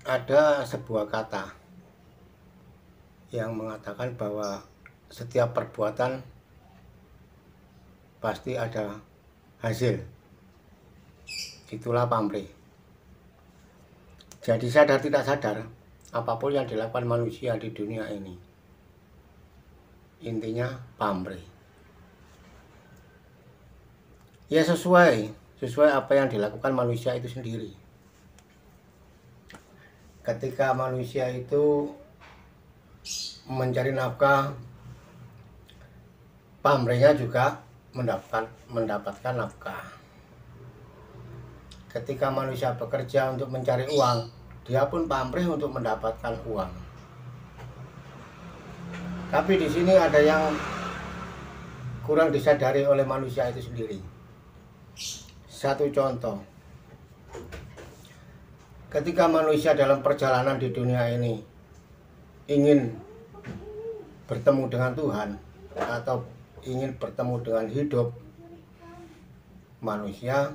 Ada sebuah kata yang mengatakan bahwa setiap perbuatan pasti ada hasil. Itulah pamrih. Jadi sadar tidak sadar, apapun yang dilakukan manusia di dunia ini, intinya pamrih. Ya sesuai apa yang dilakukan manusia itu sendiri. Ketika manusia itu mencari nafkah, pamrihnya juga mendapatkan nafkah. Ketika manusia bekerja untuk mencari uang, dia pun pamrih untuk mendapatkan uang. Tapi di sini ada yang kurang disadari oleh manusia itu sendiri. Satu contoh, ketika manusia dalam perjalanan di dunia ini ingin bertemu dengan Tuhan atau ingin bertemu dengan hidup, manusia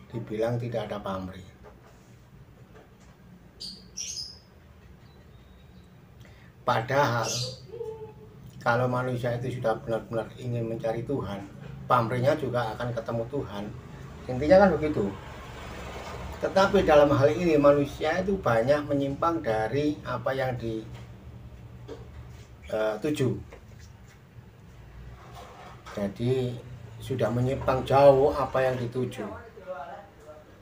dibilang tidak ada pamrih. Padahal kalau manusia itu sudah benar-benar ingin mencari Tuhan, pamrihnya juga akan ketemu Tuhan. Intinya kan begitu. Tetapi dalam hal ini manusia itu banyak menyimpang dari apa yang dituju. Jadi sudah menyimpang jauh apa yang dituju.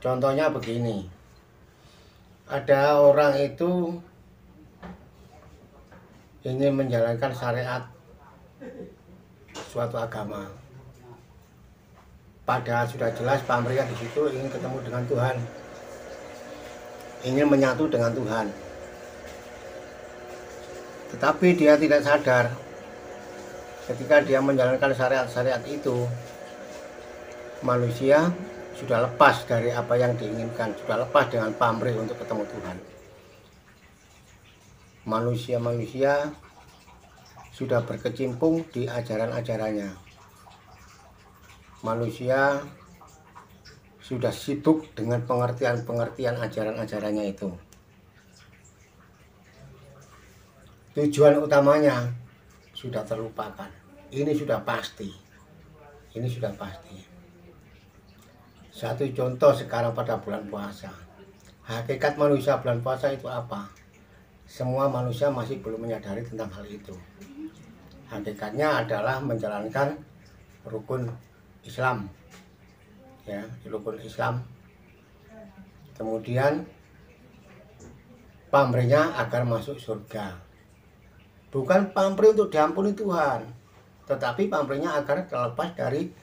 Contohnya begini, ada orang itu ingin menjalankan syariat suatu agama, padahal sudah jelas pamrihnya di situ ingin ketemu dengan Tuhan, ingin menyatu dengan Tuhan. Tetapi dia tidak sadar ketika dia menjalankan syariat-syariat itu, manusia sudah lepas dari apa yang diinginkan, sudah lepas dengan pamrih untuk ketemu Tuhan. Manusia sudah berkecimpung di ajaran-ajarannya. Manusia sudah sibuk dengan pengertian-pengertian ajaran-ajarannya itu. Tujuan utamanya sudah terlupakan. Ini sudah pasti. Ini sudah pasti. Satu contoh sekarang pada bulan puasa. Hakikat manusia bulan puasa itu apa? Semua manusia masih belum menyadari tentang hal itu. Hakikatnya adalah menjalankan rukun Islam, ya, rukun Islam. Kemudian pamrihnya agar masuk surga. Bukan pamrih untuk diampuni Tuhan, tetapi pamrihnya agar terlepas dari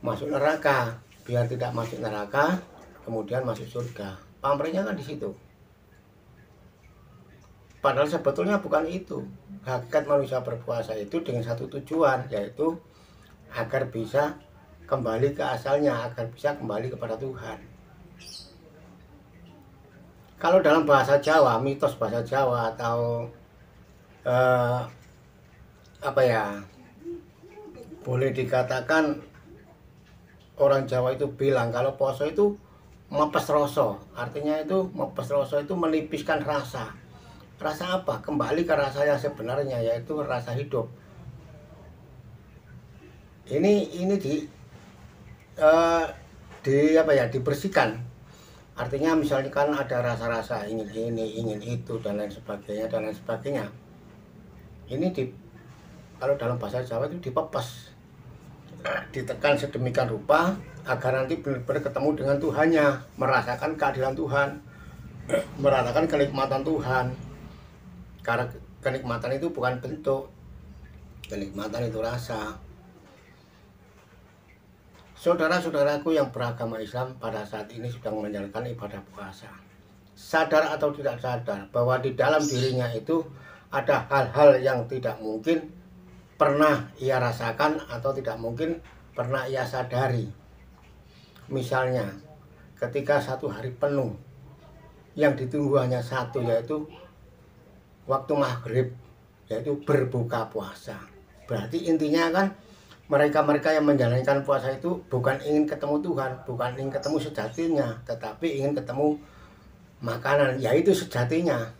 masuk neraka, biar tidak masuk neraka, kemudian masuk surga. Pamrihnya kan di situ. Padahal sebetulnya bukan itu. Hakikat manusia berpuasa itu dengan satu tujuan, yaitu agar bisa kembali ke asalnya, agar bisa kembali kepada Tuhan. Kalau dalam bahasa Jawa, mitos bahasa Jawa atau boleh dikatakan orang Jawa itu bilang kalau poso itu mepes rasa. Artinya itu mepes rasa itu menipiskan rasa. Rasa apa? Kembali ke rasa yang sebenarnya, yaitu rasa hidup. Ini dibersihkan. Artinya misalnya kan ada rasa-rasa ingin ini, ingin itu, dan lain sebagainya. Ini kalau dalam bahasa Jawa itu dipepes, ditekan sedemikian rupa agar nanti benar-benar ketemu dengan Tuhannya, merasakan keadilan Tuhan, merasakan kenikmatan Tuhan. Karena kenikmatan itu bukan bentuk, kenikmatan itu rasa. Saudara-saudaraku yang beragama Islam pada saat ini sedang menjalankan ibadah puasa, sadar atau tidak sadar bahwa di dalam dirinya itu ada hal-hal yang tidak mungkin pernah ia rasakan atau tidak mungkin pernah ia sadari. Misalnya ketika satu hari penuh yang ditunggu hanya satu, yaitu waktu maghrib, yaitu berbuka puasa. Berarti intinya kan Mereka-mereka yang menjalankan puasa itu bukan ingin ketemu Tuhan, bukan ingin ketemu sejatinya, tetapi ingin ketemu makanan, yaitu sejatinya.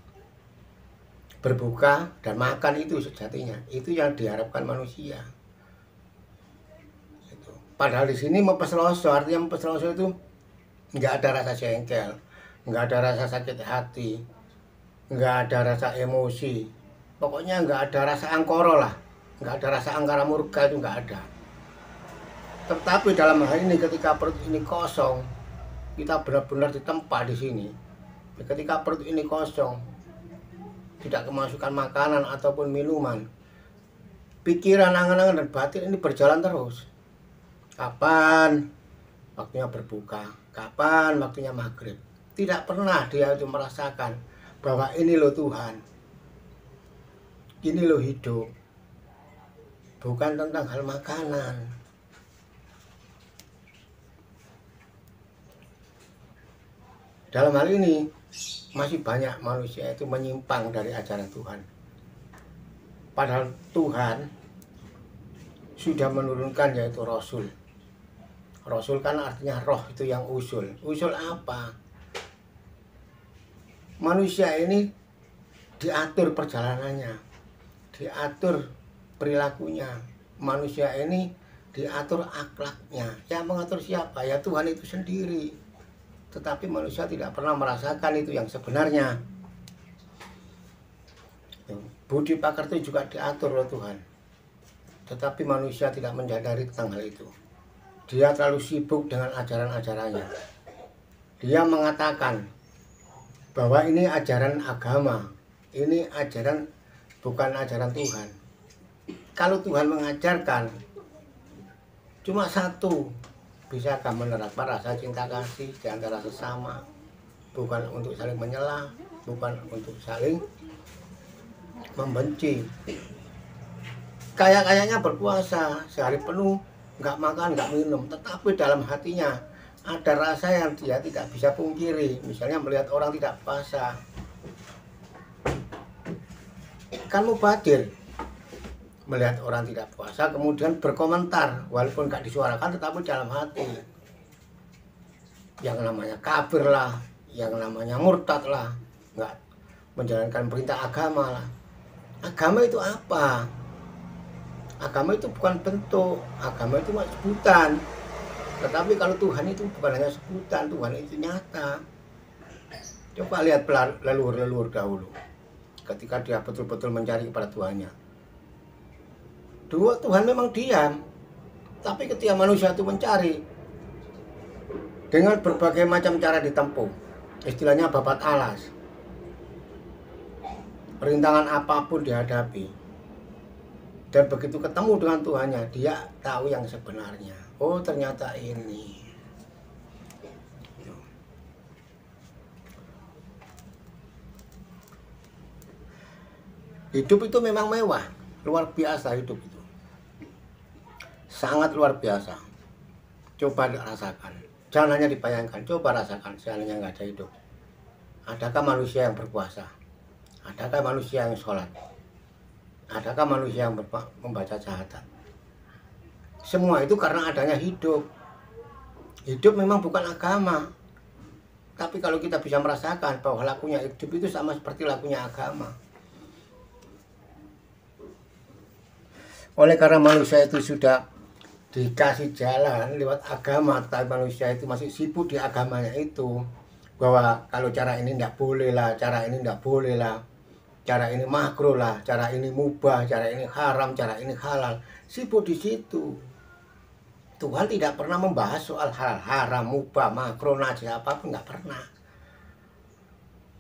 Berbuka dan makan itu sejatinya, itu yang diharapkan manusia. Gitu. Padahal di sini mempesloso, artinya mempesloso itu nggak ada rasa jengkel, nggak ada rasa sakit hati, nggak ada rasa emosi, pokoknya nggak ada rasa angkoro lah, nggak ada rasa angkara murka, itu nggak ada. Tetapi dalam hal ini ketika perut ini kosong, kita benar-benar ditempa di sini. Ketika perut ini kosong, tidak kemasukan makanan ataupun minuman, pikiran, angan-angan dan batin ini berjalan terus. Kapan waktunya berbuka, kapan waktunya maghrib. Tidak pernah dia itu merasakan bahwa ini loh Tuhan, ini loh hidup. Bukan tentang hal makanan. Dalam hal ini masih banyak manusia itu menyimpang dari ajaran Tuhan. Padahal Tuhan sudah menurunkan yaitu Rasul. Rasul kan artinya roh, itu yang usul. Usul apa? Manusia ini diatur perjalanannya, diatur perilakunya. Manusia ini diatur akhlaknya. Yang mengatur siapa? Ya Tuhan itu sendiri. Tetapi manusia tidak pernah merasakan itu yang sebenarnya. Budi pekerti juga diatur oleh Tuhan. Tetapi manusia tidak menyadari tentang hal itu. Dia terlalu sibuk dengan ajaran-ajarannya. Dia mengatakan bahwa ini ajaran agama, ini ajaran bukan ajaran Tuhan. Kalau Tuhan mengajarkan cuma satu, bisakah menerapkan rasa cinta kasih di antara sesama, bukan untuk saling menyela, bukan untuk saling membenci. Kayak-kayaknya berpuasa sehari penuh, nggak makan, nggak minum, tetapi dalam hatinya ada rasa yang dia tidak bisa pungkiri. Misalnya melihat orang tidak puasa, kan mubadir. Melihat orang tidak puasa kemudian berkomentar, walaupun nggak disuarakan tetapi dalam hati. Yang namanya kafir lah, yang namanya murtad lah, nggak menjalankan perintah agama lah. Agama itu apa? Agama itu bukan bentuk, agama itu cuma sebutan. Tetapi kalau Tuhan itu bukan hanya sebutan, Tuhan itu nyata. Coba lihat leluhur-leluhur dahulu, ketika dia betul-betul mencari kepada Tuhannya. Dulu Tuhan memang diam, tapi ketika manusia itu mencari dengan berbagai macam cara ditempuh, istilahnya babat alas, perintangan apapun dihadapi, dan begitu ketemu dengan Tuhannya, dia tahu yang sebenarnya. Oh ternyata ini. Hidup itu memang mewah, luar biasa hidup itu. Sangat luar biasa. Coba rasakan, jangan hanya dibayangkan, coba rasakan seandainya nggak ada hidup. Adakah manusia yang berpuasa? Adakah manusia yang sholat? Adakah manusia yang membaca syahadat? Semua itu karena adanya hidup. Hidup memang bukan agama. Tapi kalau kita bisa merasakan bahwa lakunya hidup itu sama seperti lakunya agama. Oleh karena manusia itu sudah dikasih jalan lewat agama, tapi manusia itu masih sibuk di agamanya itu, bahwa kalau cara ini tidak boleh lah, cara ini tidak boleh lah, cara ini makruh lah, cara ini mubah, cara ini haram, cara ini halal. Sibuk di situ. Tuhan tidak pernah membahas soal hal haram, mubah, makruh, najis apapun, nggak pernah.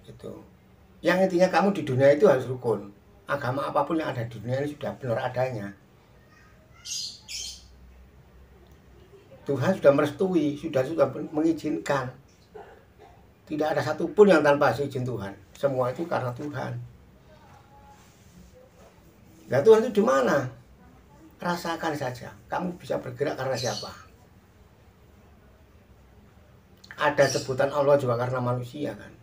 Itu. Yang intinya kamu di dunia itu harus rukun. Agama apapun yang ada di dunia ini sudah benar adanya. Tuhan sudah merestui, sudah mengizinkan. Tidak ada satupun yang tanpa izin Tuhan. Semua itu karena Tuhan. Nah Tuhan itu di mana? Rasakan saja. Kamu bisa bergerak karena siapa? Ada sebutan Allah juga karena manusia kan.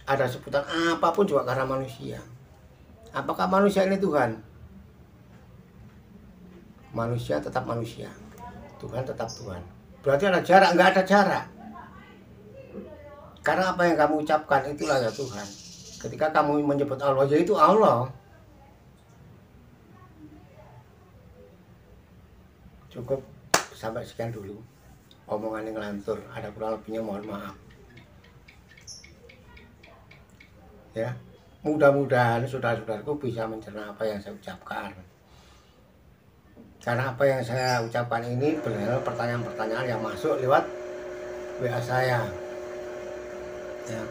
Ada sebutan apapun juga karena manusia. Apakah manusia ini Tuhan? Manusia tetap manusia, Tuhan tetap Tuhan. Berarti ada jarak? Nggak ada jarak. Karena apa yang kamu ucapkan itulah ya Tuhan. Ketika kamu menyebut Allah, ya itu Allah. Cukup sampai sekian dulu. Omongan yang ngelantur, ada kurang lebihnya mohon maaf. Ya, mudah-mudahan saudara-saudaraku bisa mencerna apa yang saya ucapkan. Karena apa yang saya ucapkan ini benar pertanyaan-pertanyaan yang masuk lewat WA saya. Ya.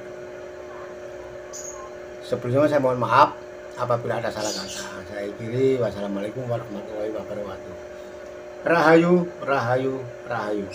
Sebelumnya saya mohon maaf apabila ada salah kata. Saya akhiri, wassalamualaikum warahmatullahi wabarakatuh. Rahayu, rahayu, rahayu.